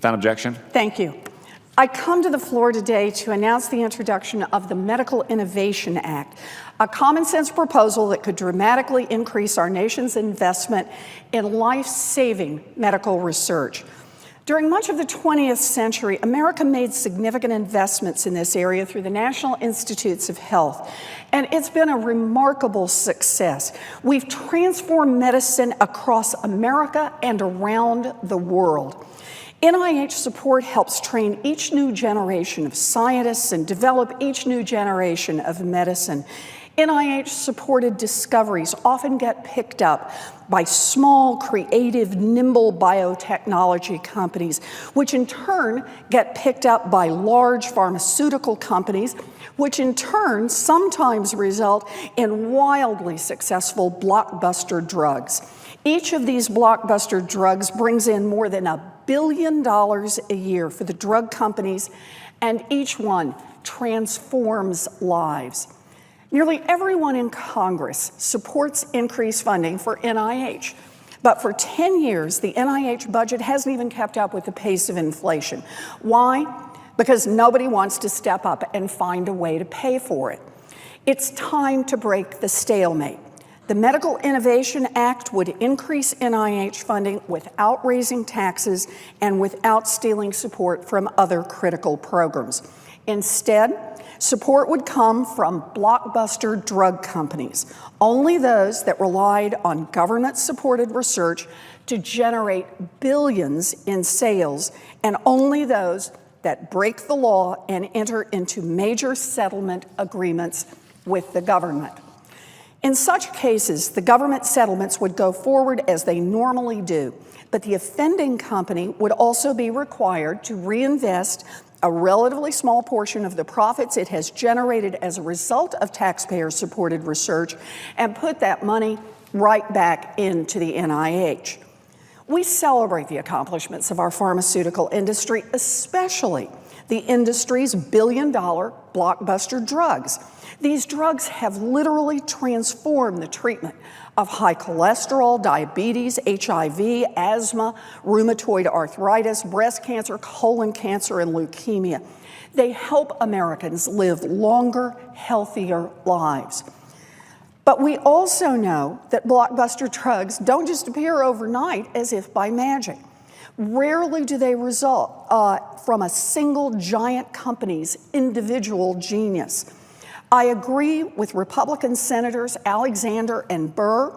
Without objection. Thank you. I come to the floor today to announce the introduction of the Medical Innovation Act, a common sense proposal that could dramatically increase our nation's investment in life-saving medical research. During much of the 20th century, America made significant investments in this area through the National Institutes of Health, and it's been a remarkable success. We've transformed medicine across America and around the world. NIH support helps train each new generation of scientists and develop each new generation of medicine. NIH-supported discoveries often get picked up by small, creative, nimble biotechnology companies, which in turn get picked up by large pharmaceutical companies, which in turn sometimes result in wildly successful blockbuster drugs. Each of these blockbuster drugs brings in more than $1 billion a year for the drug companies, and each one transforms lives. Nearly everyone in Congress supports increased funding for NIH, but for 10 years, the NIH budget hasn't even kept up with the pace of inflation. Why? Because nobody wants to step up and find a way to pay for it. It's time to break the stalemate. The Medical Innovation Act would increase NIH funding without raising taxes and without stealing support from other critical programs. Instead, support would come from blockbuster drug companies, only those that relied on government-supported research to generate billions in sales, and only those that break the law and enter into major settlement agreements with the government. In such cases, the government settlements would go forward as they normally do, but the offending company would also be required to reinvest a relatively small portion of the profits it has generated as a result of taxpayer-supported research and put that money right back into the NIH. We celebrate the accomplishments of our pharmaceutical industry, especially the industry's billion-dollar blockbuster drugs. These drugs have literally transformed the treatment of high cholesterol, diabetes, HIV, asthma, rheumatoid arthritis, breast cancer, colon cancer, and leukemia. They help Americans live longer, healthier lives. But we also know that blockbuster drugs don't just appear overnight as if by magic. Rarely do they result from a single giant company's individual genius. I agree with Republican Senators Alexander and Burr,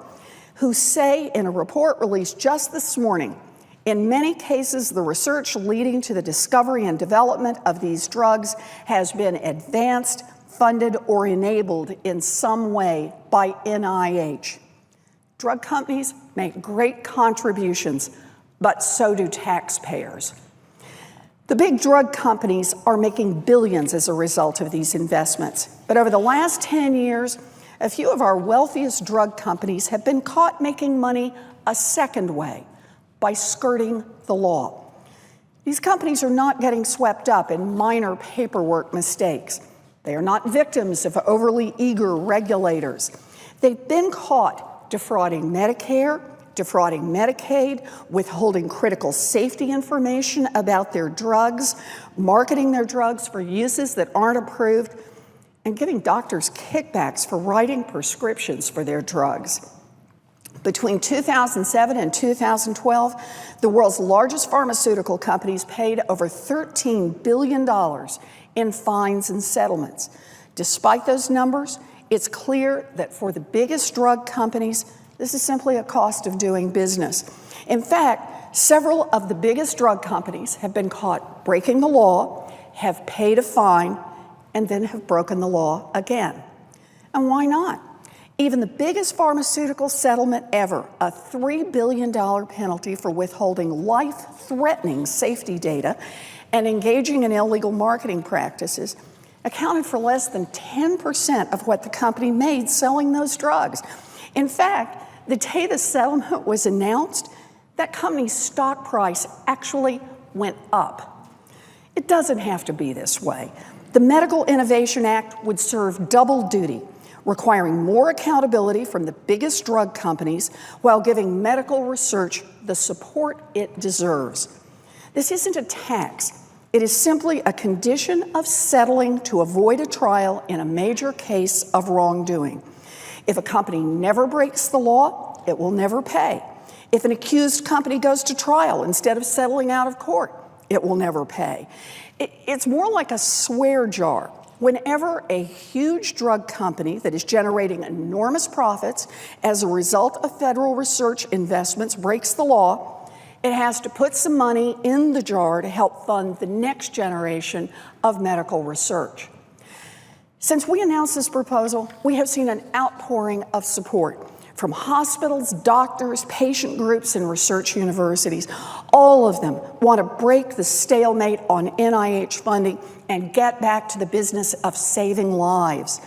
who say in a report released just this morning, in many cases, the research leading to the discovery and development of these drugs has been advanced, funded, or enabled in some way by NIH. Drug companies make great contributions, but so do taxpayers. The big drug companies are making billions as a result of these investments. But over the last 10 years, a few of our wealthiest drug companies have been caught making money a second way, by skirting the law. These companies are not getting swept up in minor paperwork mistakes. They are not victims of overly eager regulators. They've been caught defrauding Medicare, defrauding Medicaid, withholding critical safety information about their drugs, marketing their drugs for uses that aren't approved, and giving doctors kickbacks for writing prescriptions for their drugs. Between 2007 and 2012, the world's largest pharmaceutical companies paid over $13 billion in fines and settlements. Despite those numbers, it's clear that for the biggest drug companies, this is simply a cost of doing business. In fact, several of the biggest drug companies have been caught breaking the law, have paid a fine, and then have broken the law again. And why not? Even the biggest pharmaceutical settlement ever, a $3 billion penalty for withholding life-threatening safety data and engaging in illegal marketing practices, accounted for less than 10% of what the company made selling those drugs. In fact, the day the settlement was announced, that company's stock price actually went up. It doesn't have to be this way. The Medical Innovation Act would serve double duty, requiring more accountability from the biggest drug companies while giving medical research the support it deserves. This isn't a tax. It is simply a condition of settling to avoid a trial in a major case of wrongdoing. If a company never breaks the law, it will never pay. If an accused company goes to trial instead of settling out of court, it will never pay. It's more like a swear jar. Whenever a huge drug company that is generating enormous profits as a result of federal research investments breaks the law, it has to put some money in the jar to help fund the next generation of medical research. Since we announced this proposal, we have seen an outpouring of support from hospitals, doctors, patient groups, and research universities. All of them want to break the stalemate on NIH funding and get back to the business of saving lives.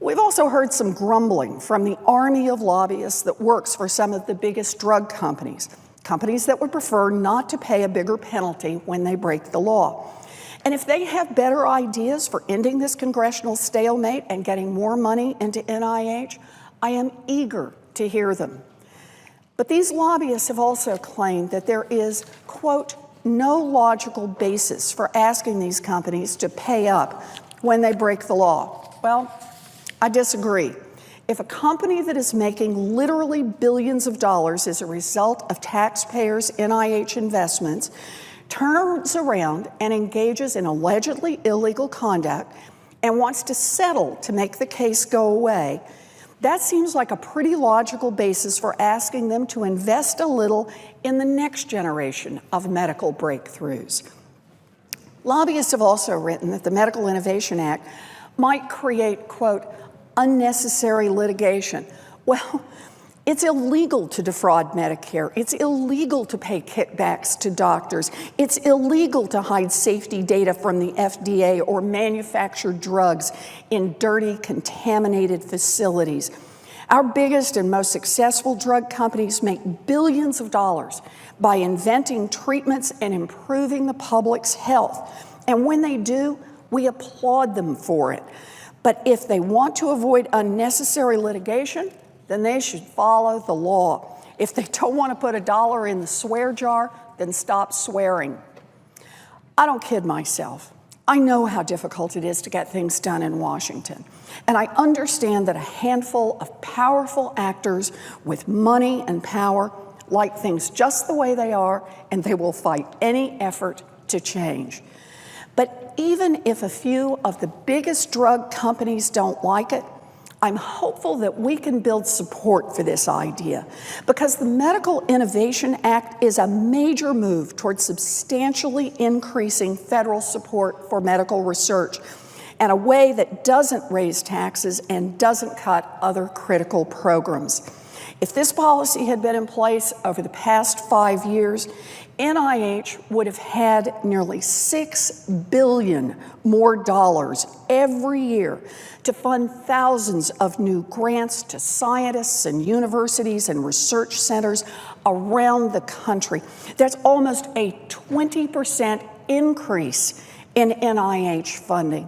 We've also heard some grumbling from the army of lobbyists that works for some of the biggest drug companies, companies that would prefer not to pay a bigger penalty when they break the law. And if they have better ideas for ending this congressional stalemate and getting more money into NIH, I am eager to hear them. But these lobbyists have also claimed that there is, quote, no logical basis for asking these companies to pay up when they break the law. Well, I disagree. If a company that is making literally billions of dollars as a result of taxpayers' NIH investments turns around and engages in allegedly illegal conduct and wants to settle to make the case go away, that seems like a pretty logical basis for asking them to invest a little in the next generation of medical breakthroughs. Lobbyists have also written that the Medical Innovation Act might create, quote, unnecessary litigation. Well, it's illegal to defraud Medicare. It's illegal to pay kickbacks to doctors. It's illegal to hide safety data from the FDA or manufacture drugs in dirty, contaminated facilities. Our biggest and most successful drug companies make billions of dollars by inventing treatments and improving the public's health. And when they do, we applaud them for it. But if they want to avoid unnecessary litigation, then they should follow the law. If they don't want to put $1 in the swear jar, then stop swearing. I don't kid myself. I know how difficult it is to get things done in Washington. And I understand that a handful of powerful actors with money and power like things just the way they are, and they will fight any effort to change. But even if a few of the biggest drug companies don't like it, I'm hopeful that we can build support for this idea because the Medical Innovation Act is a major move towards substantially increasing federal support for medical research and a way that doesn't raise taxes and doesn't cut other critical programs. If this policy had been in place over the past 5 years, NIH would have had nearly $6 billion more dollars every year to fund thousands of new grants to scientists and universities and research centers around the country. That's almost a 20% increase in NIH funding.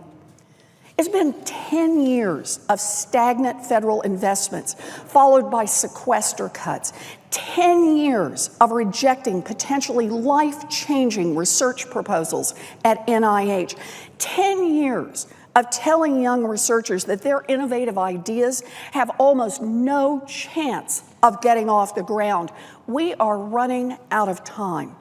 It's been 10 years of stagnant federal investments, followed by sequester cuts, 10 years of rejecting potentially life-changing research proposals at NIH, 10 years of telling young researchers that their innovative ideas have almost no chance of getting off the ground. We are running out of time.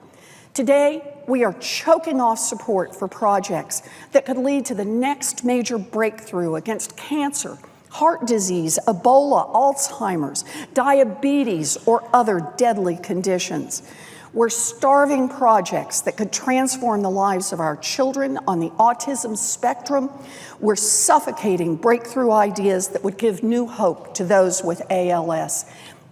Today, we are choking off support for projects that could lead to the next major breakthrough against cancer, heart disease, Ebola, Alzheimer's, diabetes, or other deadly conditions. We're starving projects that could transform the lives of our children on the autism spectrum. We're suffocating breakthrough ideas that would give new hope to those with ALS.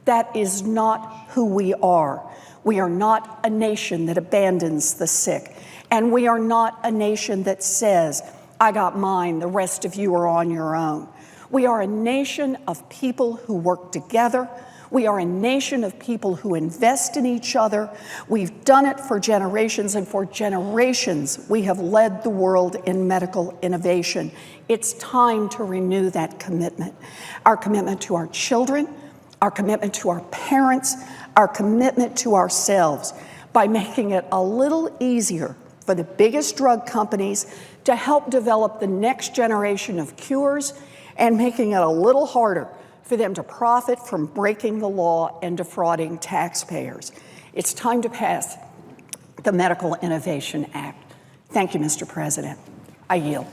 That is not who we are. We are not a nation that abandons the sick. And we are not a nation that says, I got mine, the rest of you are on your own. We are a nation of people who work together. We are a nation of people who invest in each other. We've done it for generations, and for generations, we have led the world in medical innovation. It's time to renew that commitment. Our commitment to our children, our commitment to our parents, our commitment to ourselves. by making it a little easier for the biggest drug companies to help develop the next generation of cures and making it a little harder for them to profit from breaking the law and defrauding taxpayers. It's time to pass the Medical Innovation Act. Thank you, Mr. President. I yield.